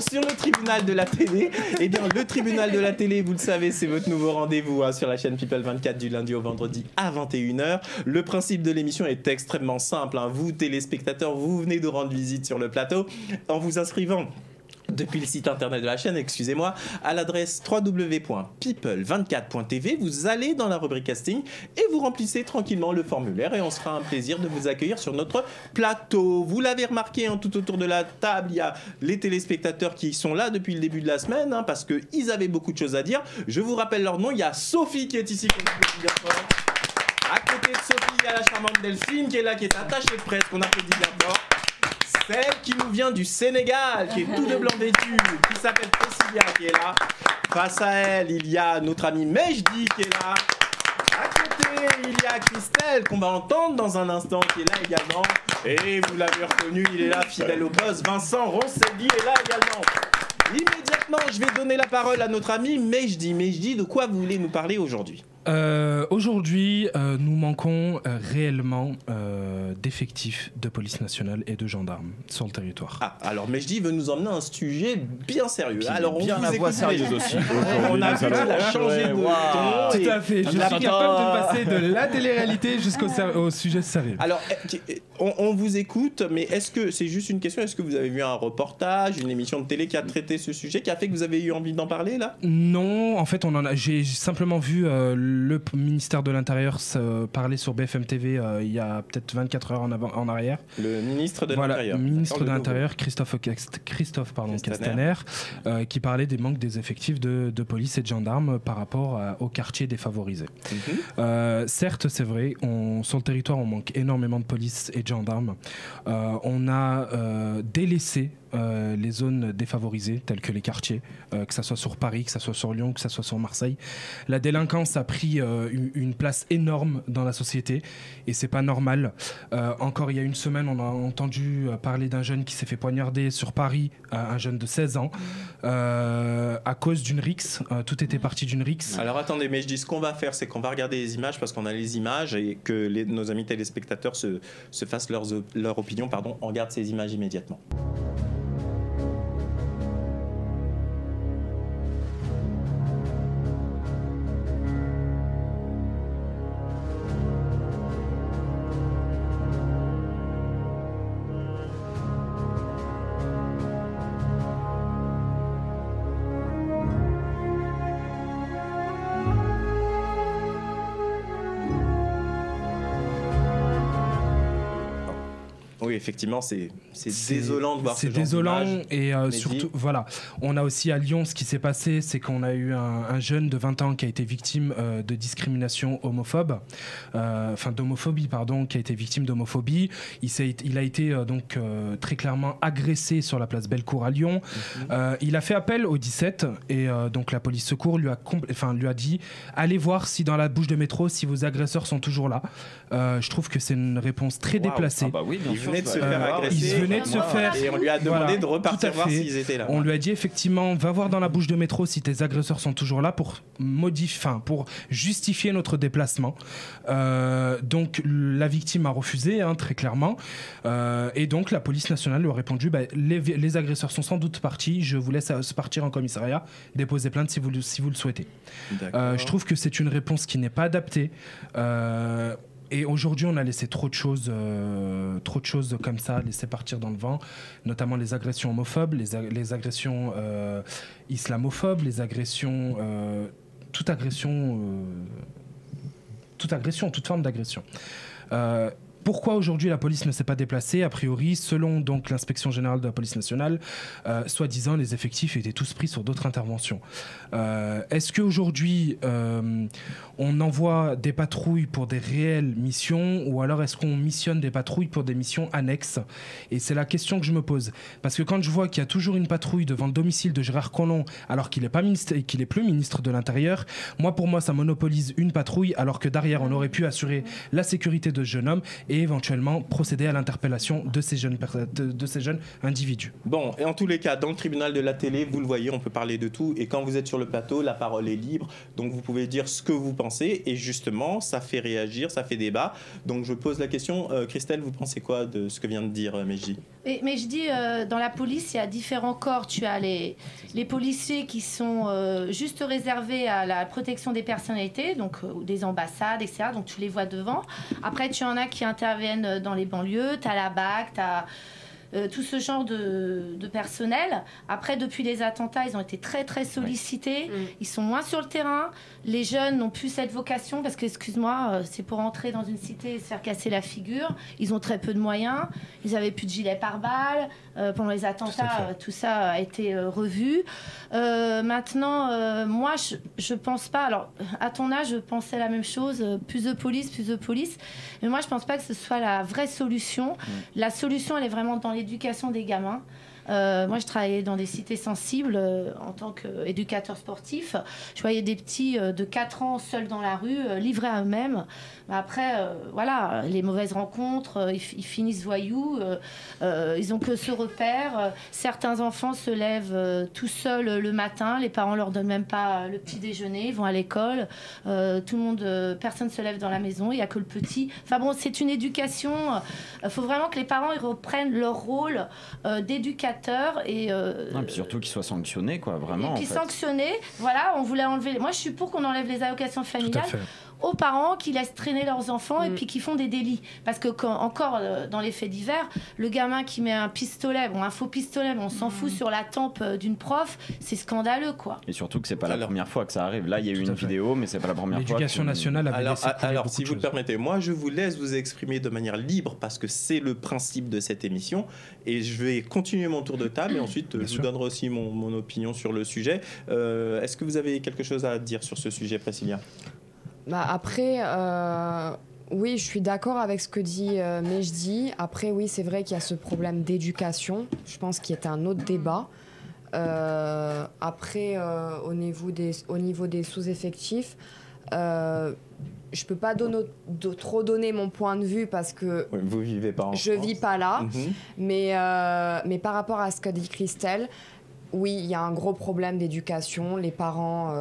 sur le tribunal de la télé. Eh bien, le tribunal de la télé, vous le savez, c'est votre nouveau rendez-vous sur la chaîne People 24 du lundi au vendredi à 21h. Le principe de l'émission est extrêmement simple. Vous, téléspectateurs, vous venez de rendre visite sur le plateau en vous inscrivant depuis le site internet de la chaîne, excusez-moi, à l'adresse www.people24.tv. Vous allez dans la rubrique casting et vous remplissez tranquillement le formulaire et on se fera un plaisir de vous accueillir sur notre plateau. Vous l'avez remarqué, tout autour de la table, il y a les téléspectateurs qui sont là depuis le début de la semaine parce qu'ils avaient beaucoup de choses à dire. Je vous rappelle leur nom, il y a Sophie qui est ici. À côté de Sophie, il y a la charmante Delphine qui est là, qui est attachée de presse, qu'on applaudit bien fort. Celle qui nous vient du Sénégal, qui est tout de blanc vêtu, qui s'appelle Priscilla, qui est là. Face à elle, il y a notre ami Mejdi qui est là. À côté, il y a Christelle, qu'on va entendre dans un instant, qui est là également. Et vous l'avez reconnu, il est là, fidèle au boss. Vincent Roncelli est là également. Immédiatement, je vais donner la parole à notre ami Mejdi. Mejdi, de quoi vous voulez nous parler aujourd'hui ? Aujourd'hui, nous manquons réellement d'effectifs de police nationale et de gendarmes sur le territoire. Alors Mejdi veut nous emmener un sujet bien sérieux. Alors bien la voix sérieuse aussi. On a vu qu'il a changé de ton. Tout à fait. Je suis capable de passer de la télé-réalité jusqu'au sujet sérieux. Alors, on vous écoute, mais est-ce que c'est juste une question ? Est-ce que vous avez vu un reportage, une émission de télé qui a traité ce sujet, qui a fait que vous avez eu envie d'en parler là ? Non, en fait, j'ai simplement vu le ministère de l'Intérieur parler sur BFM TV il y a peut-être 24 heures en arrière. Le ministre de l'Intérieur. Le ministre de l'Intérieur, Christophe Castaner, qui parlait des manques des effectifs de police et de gendarmes par rapport aux quartiers défavorisés. Certes, c'est vrai, sur le territoire, on manque énormément de police et de gendarmes. On a délaissé les zones défavorisées telles que les quartiers, que ça soit sur Paris, que ça soit sur Lyon, que ça soit sur Marseille. La délinquance a pris une place énorme dans la société et c'est pas normal. Encore il y a une semaine, on a entendu parler d'un jeune qui s'est fait poignarder sur Paris, un jeune de 16 ans, à cause d'une rixe. Tout était parti d'une rixe. Alors attendez, mais je dis ce qu'on va faire, c'est qu'on va regarder les images parce qu'on a les images et que nos amis téléspectateurs se fassent leur opinion. On regarde ces images immédiatement. Oui, effectivement, c'est désolant de voir ce genre d'image. C'est désolant et surtout, voilà. On a aussi à Lyon, ce qui s'est passé, c'est qu'on a eu un jeune de 20 ans qui a été victime de discrimination d'homophobie, qui a été victime d'homophobie. Il a été donc très clairement agressé sur la place Bellecour à Lyon. Il a fait appel au 17 et donc la police secours lui a dit allez voir si dans la bouche de métro, si vos agresseurs sont toujours là. Je trouve que c'est une réponse très déplacée. Ah bah oui, bien sûr. De se faire agresser. Ils venaient de se faire. Et on lui a demandé de repartir voir s'ils étaient là. On lui a dit effectivement, va voir dans la bouche de métro si tes agresseurs sont toujours là pour justifier notre déplacement. Donc la victime a refusé, très clairement. Et donc la police nationale lui a répondu les agresseurs sont sans doute partis. Je vous laisse partir en commissariat, déposer plainte si vous le souhaitez. Je trouve que c'est une réponse qui n'est pas adaptée. Et aujourd'hui, on a laissé trop de choses comme ça, laissé partir dans le vent, notamment les agressions homophobes, les agressions islamophobes, les agressions, toute forme d'agression. Pourquoi aujourd'hui la police ne s'est pas déplacée ? A priori, selon donc l'inspection générale de la police nationale, soi-disant les effectifs étaient tous pris sur d'autres interventions. Est-ce qu'aujourd'hui on envoie des patrouilles pour des réelles missions ou alors est-ce qu'on missionne des patrouilles pour des missions annexes ? Et c'est la question que je me pose. Parce que quand je vois qu'il y a toujours une patrouille devant le domicile de Gérard Collomb alors qu'il est plus ministre de l'Intérieur, pour moi ça monopolise une patrouille alors que derrière on aurait pu assurer la sécurité de ce jeune homme et éventuellement procéder à l'interpellation de ces jeunes individus. Bon, et en tous les cas, dans le tribunal de la télé, vous le voyez, on peut parler de tout. Et quand vous êtes sur le plateau, la parole est libre. Donc vous pouvez dire ce que vous pensez. Et justement, ça fait réagir, ça fait débat. Donc je pose la question, Christelle, vous pensez quoi de ce que vient de dire Mejdi ? Mais je dis, dans la police, il y a différents corps. Tu as les policiers qui sont juste réservés à la protection des personnalités, donc des ambassades, etc. Donc tu les vois devant. Après, tu en as qui interviennent dans les banlieues. Tu as la BAC, tu as tout ce genre de personnel. Après, depuis les attentats, ils ont été très, très sollicités. Ils sont moins sur le terrain. Les jeunes n'ont plus cette vocation parce que, excuse-moi, c'est pour entrer dans une cité et se faire casser la figure. Ils ont très peu de moyens. Ils n'avaient plus de gilets pare-balles. Pendant les attentats, tout ça a été revu. Maintenant, moi, je pense pas... Alors, à ton âge, je pensais la même chose. Plus de police, plus de police. Mais moi, je pense pas que ce soit la vraie solution. La solution, elle est vraiment dans l'éducation des gamins. Moi, je travaillais dans des cités sensibles en tant qu'éducateur sportif. Je voyais des petits de 4 ans seuls dans la rue, livrés à eux-mêmes. Mais après, voilà, les mauvaises rencontres, ils finissent voyous. Ils n'ont que ce repère. Certains enfants se lèvent tout seuls le matin. Les parents leur donnent même pas le petit déjeuner. Ils vont à l'école. Tout le monde, personne se lève dans la maison. Il y a que le petit. Enfin bon, c'est une éducation. Il faut vraiment que les parents ils reprennent leur rôle d'éducateur. Et puis surtout qu'ils soient sanctionnés, quoi, vraiment. Et puis sanctionnés, voilà, on voulait enlever. Moi, je suis pour qu'on enlève les allocations familiales aux parents qui laissent traîner leurs enfants et puis qui font des délits. Parce que encore dans les faits divers, le gamin qui met un pistolet, un faux pistolet, on s'en fout sur la tempe d'une prof, c'est scandaleux, quoi. Et surtout que c'est pas la première fois que ça arrive. Là, il y a eu une vidéo, mais c'est pas la première fois. L'éducation nationale avait laissé alors si vous le permettez, moi je vous laisse vous exprimer de manière libre parce que c'est le principe de cette émission et je vais continuer mon tour de table et ensuite je vous donnerai aussi mon opinion sur le sujet. Est-ce que vous avez quelque chose à dire sur ce sujet, Priscilla ? Après, oui, je suis d'accord avec ce que dit Mejdi. Après, oui, c'est vrai qu'il y a ce problème d'éducation. Je pense qu'il y a un autre débat. Après, au niveau des sous-effectifs, je peux pas trop donner mon point de vue parce que vous vivez pas en je France. vis pas là. Mais par rapport à ce qu'a dit Christelle, oui, il y a un gros problème d'éducation. Les parents,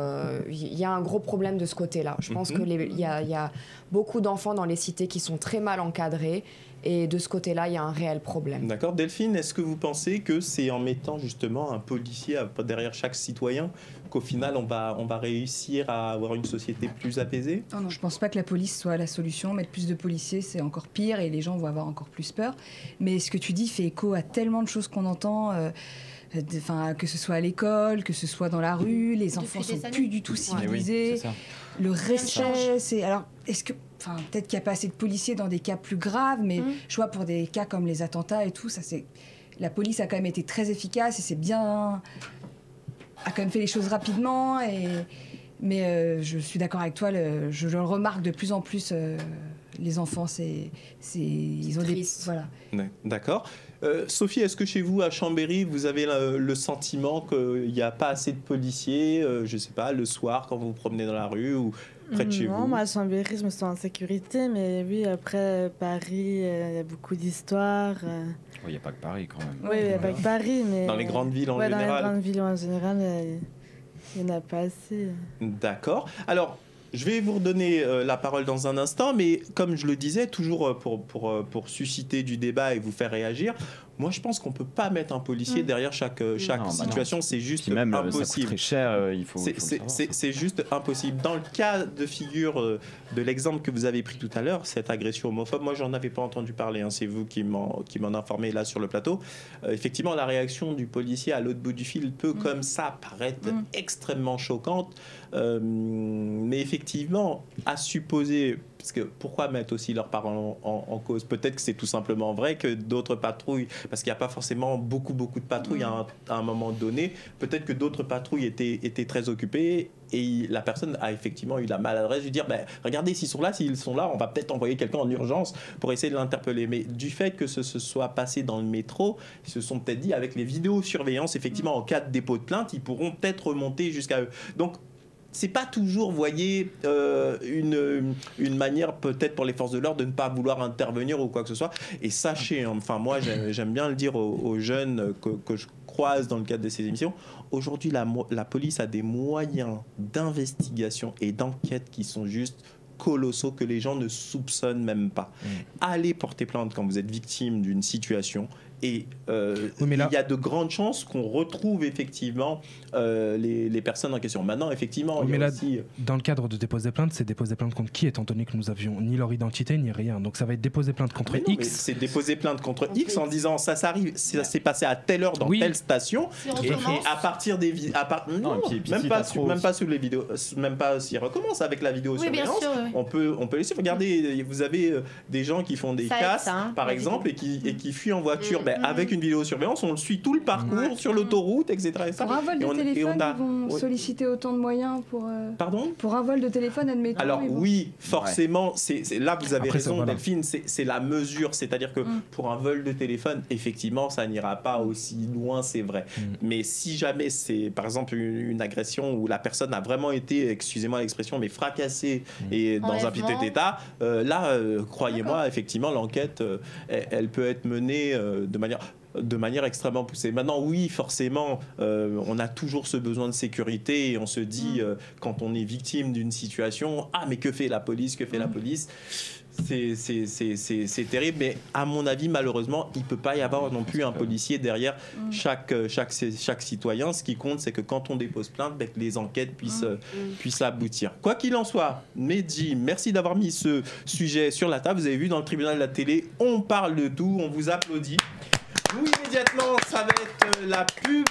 il y a un gros problème de ce côté-là. Je pense qu'il y a beaucoup d'enfants dans les cités qui sont très mal encadrés. Et de ce côté-là, il y a un réel problème. D'accord. Delphine, est-ce que vous pensez que c'est en mettant justement un policier derrière chaque citoyen qu'au final, on va réussir à avoir une société plus apaisée ? Non, je ne pense pas que la police soit la solution. Mettre plus de policiers, c'est encore pire et les gens vont avoir encore plus peur. Mais ce que tu dis fait écho à tellement de choses qu'on entend... que ce soit à l'école, que ce soit dans la rue, les enfants sont plus du tout civilisés. Oui, le respect, c'est... Alors, est-ce que... peut-être qu'il n'y a pas assez de policiers dans des cas plus graves, mais je vois pour des cas comme les attentats et tout, la police a quand même été très efficace et a quand même fait les choses rapidement. Mais je suis d'accord avec toi, je le remarque de plus en plus. Les enfants, ils ont des... Voilà. D'accord. Sophie, est-ce que chez vous, à Chambéry, vous avez le sentiment qu'il n'y a pas assez de policiers, je ne sais pas, le soir, quand vous vous promenez dans la rue ou près de chez vous ? Non, moi, à Chambéry, je me sens en sécurité, mais oui, après, Paris, il y a beaucoup d'histoires. Il n'y a pas que Paris, quand même. Oui, il n'y a pas que Paris, mais... Dans les grandes villes en général ? Dans les grandes villes en général, il n'y en a pas assez. D'accord. Alors... je vais vous redonner la parole dans un instant, mais comme je le disais, toujours pour susciter du débat et vous faire réagir, moi je pense qu'on ne peut pas mettre un policier derrière chaque situation, c'est juste même, impossible. Ça coûte très cher, il faut c'est juste impossible. Dans le cas de figure de l'exemple que vous avez pris tout à l'heure, cette agression homophobe, moi j'en avais pas entendu parler, c'est vous qui m'en informez là sur le plateau. Effectivement, la réaction du policier à l'autre bout du fil peut comme ça paraître extrêmement choquante, mais effectivement, à supposer, parce que pourquoi mettre aussi leurs parents en cause ? Peut-être que c'est tout simplement vrai que d'autres patrouilles, parce qu'il n'y a pas forcément beaucoup de patrouilles à un moment donné, peut-être que d'autres patrouilles étaient très occupées et la personne a effectivement eu la maladresse de dire regardez, s'ils sont là, on va peut-être envoyer quelqu'un en urgence pour essayer de l'interpeller. Mais du fait que ce soit passé dans le métro, ils se sont peut-être dit avec les vidéosurveillances, effectivement, en cas de dépôt de plainte, ils pourront peut-être remonter jusqu'à eux. Donc, c'est pas toujours, vous voyez, une manière peut-être pour les forces de l'ordre de ne pas vouloir intervenir ou quoi que ce soit. Et sachez, enfin moi j'aime bien le dire aux jeunes que je croise dans le cadre de ces émissions, aujourd'hui la police a des moyens d'investigation et d'enquête qui sont juste colossaux que les gens ne soupçonnent même pas. Allez porter plainte quand vous êtes victime d'une situation et il y a de grandes chances qu'on retrouve effectivement les personnes en question. Maintenant, effectivement, il y a aussi... dans le cadre de déposer plainte, c'est déposer plainte contre qui, étant donné que nous avions ni leur identité ni rien. Donc ça va être déposer plainte contre X. C'est déposer plainte contre X en disant ça s'arrive, ça s'est passé à telle heure dans telle station. Et à partir des même pas sous les vidéos, même pas s'il recommence avec la vidéosurveillance. On peut laisser. Regardez, vous avez des gens qui font des casses, par exemple, et qui fuient en voiture. Avec une vidéosurveillance, on le suit tout le parcours sur l'autoroute, etc. Pour un vol de téléphone, ils vont solliciter autant de moyens pour... Pardon ? Pour un vol de téléphone, admettons. Alors oui, forcément, là vous avez raison, Delphine, c'est la mesure. C'est-à-dire que pour un vol de téléphone, effectivement, ça n'ira pas aussi loin, c'est vrai. Mais si jamais c'est, par exemple, une agression où la personne a vraiment été, excusez-moi l'expression, mais fracassée et dans un piteux état, là, croyez-moi, effectivement, l'enquête, elle peut être menée de manière extrêmement poussée. Maintenant, oui, forcément, on a toujours ce besoin de sécurité et on se dit, quand on est victime d'une situation, ah, mais que fait la police ? Que fait la police ? C'est terrible, mais à mon avis, malheureusement, il ne peut pas y avoir non plus un policier derrière chaque citoyen. Ce qui compte, c'est que quand on dépose plainte, que les enquêtes puissent aboutir. Quoi qu'il en soit, Mehdi, merci d'avoir mis ce sujet sur la table. Vous avez vu, dans le tribunal de la télé, on parle de tout, on vous applaudit. Nous, immédiatement, ça va être la pub.